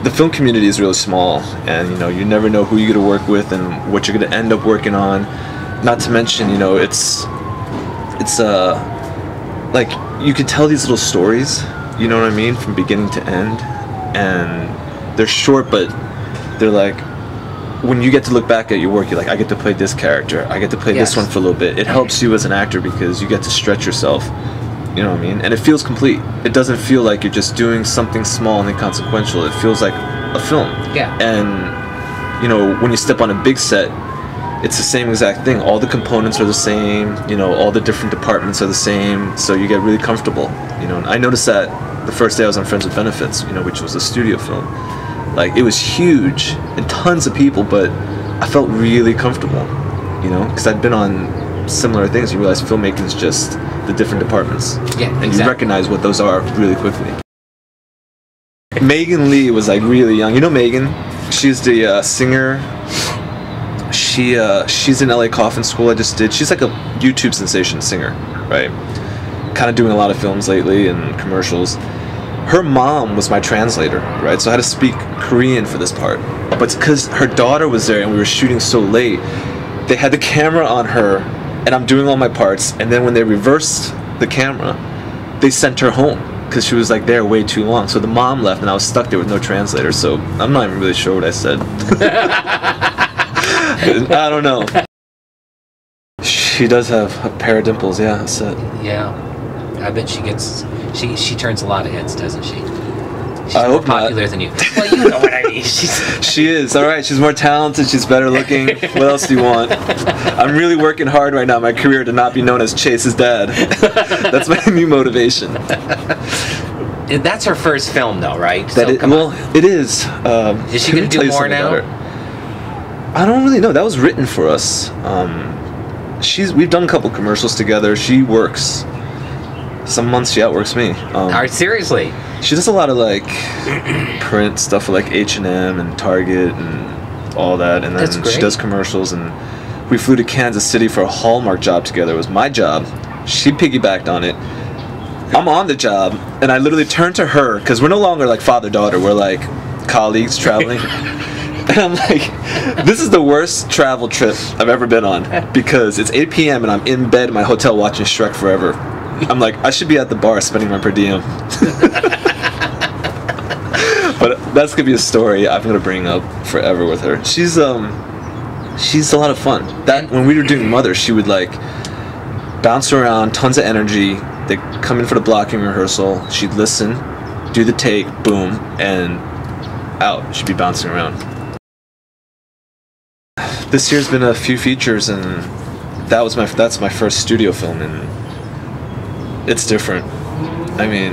the film community is really small, and you know, you never know who you're gonna work with and what you're gonna end up working on. Not to mention, you know, it's like you could tell these little stories, you know what I mean, from beginning to end, and they're short, but they're like, when you get to look back at your work, you're like, I get to play this character, I get to play this one for a little bit. It helps you as an actor because you get to stretch yourself, you know what I mean, and it feels complete. It doesn't feel like you're just doing something small and inconsequential. It feels like a film. Yeah. And you know, when you step on a big set, it's the same exact thing. All the components are the same, you know, all the different departments are the same, so you get really comfortable, you know. And I noticed that the first day I was on Friends with Benefits, you know, which was a studio film. Like, it was huge and tons of people, but I felt really comfortable, you know, because I'd been on similar things. You realize filmmaking is just the different departments. Yeah, and you recognize what those are really quickly. Megan Lee was like really young. You know Megan? She's the singer. She's in LA Coffin School. I just did. She's like a YouTube sensation singer, right? Kind of doing a lot of films lately and commercials. Her mom was my translator, right? So I had to speak Korean for this part. But because her daughter was there and we were shooting so late, they had the camera on her and I'm doing all my parts, and then when they reversed the camera, they sent her home because she was like there way too long. So the mom left and I was stuck there with no translator, so I'm not even really sure what I said. I don't know. She does have a pair of dimples, yeah, that's it. Yeah. I bet she gets... She turns a lot of heads, doesn't she? She's I more hope not. popular than you. Well, you know what I mean. She is, alright, she's more talented, she's better looking. What else do you want? I'm really working hard right now in my career to not be known as Chase's dad. That's my new motivation. That's her first film, though, right? Well, it is. Is she going to do more now? I don't really know. That was written for us. We've done a couple commercials together. She works. Some months she outworks me. Alright, seriously? She does a lot of like print stuff for like H&M and Target and all that, and then she does commercials. And we flew to Kansas City for a Hallmark job together. It was my job. She piggybacked on it. I'm on the job, and I literally turned to her because we're no longer like father-daughter. We're like colleagues traveling. And I'm like, this is the worst travel trip I've ever been on because it's 8 p.m. and I'm in bed in my hotel watching Shrek Forever. I'm like, I should be at the bar spending my per diem. But that's gonna be a story I'm gonna bring up forever with her. She's a lot of fun. That when we were doing Mother, she would like bounce around, tons of energy. They'd come in for the blocking rehearsal. She'd listen, do the take, boom, and out. She'd be bouncing around. This year's been a few features, and that's my first studio film, and it's different. I mean,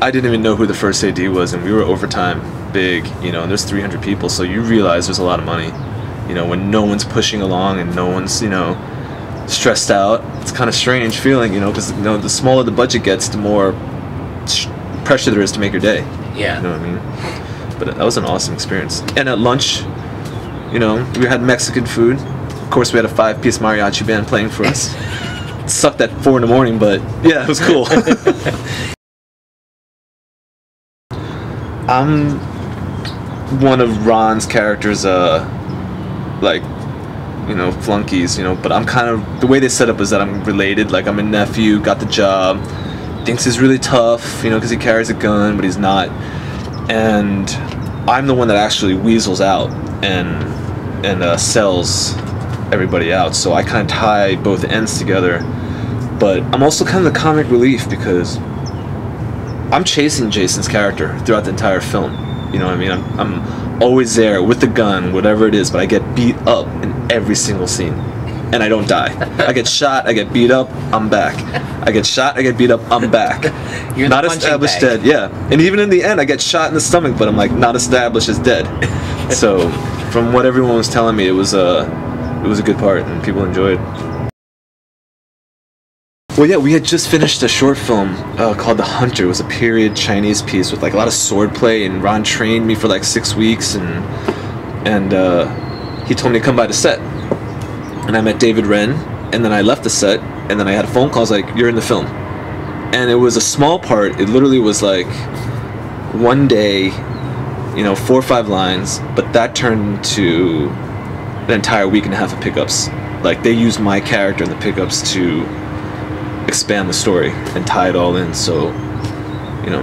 I didn't even know who the first AD was, and we were overtime big, you know, and there's 300 people, so you realize there's a lot of money, you know, when no one's pushing along and no one's, you know, stressed out. It's kind of strange feeling, you know, because, you know, the smaller the budget gets, the more pressure there is to make your day. Yeah. You know what I mean? But that was an awesome experience. And at lunch, you know, we had Mexican food. Of course, we had a 5-piece mariachi band playing for us. It sucked at 4 in the morning, but yeah, it was cool. I'm one of Ron's characters, like, you know, flunkies, you know, but I'm kind of, the way they set up is that I'm related, like I'm a nephew, got the job, thinks he's really tough, you know, because he carries a gun, but he's not, and I'm the one that actually weasels out and sells everybody out, so I kind of tie both ends together. But I'm also kind of the comic relief because I'm chasing Jason's character throughout the entire film. You know what I mean? I'm always there with the gun, whatever it is, but I get beat up in every single scene. And I don't die. I get shot, I get beat up, I'm back. I get shot, I get beat up, I'm back. You're not established dead, yeah. And even in the end, I get shot in the stomach, but I'm like, not established as dead. So, from what everyone was telling me, it was a good part, and people enjoyed. Well, yeah, we had just finished a short film called The Hunter. It was a period Chinese piece with like a lot of swordplay, and Ron trained me for like 6 weeks, and he told me to come by the set. And I met David Wren, and then I left the set, and then I had a phone call. I was like, you're in the film. And it was a small part. It literally was like one day you know, 4 or 5 lines, but that turned into an entire week and a half of pickups. Like, they used my character in the pickups to expand the story and tie it all in. So, you know,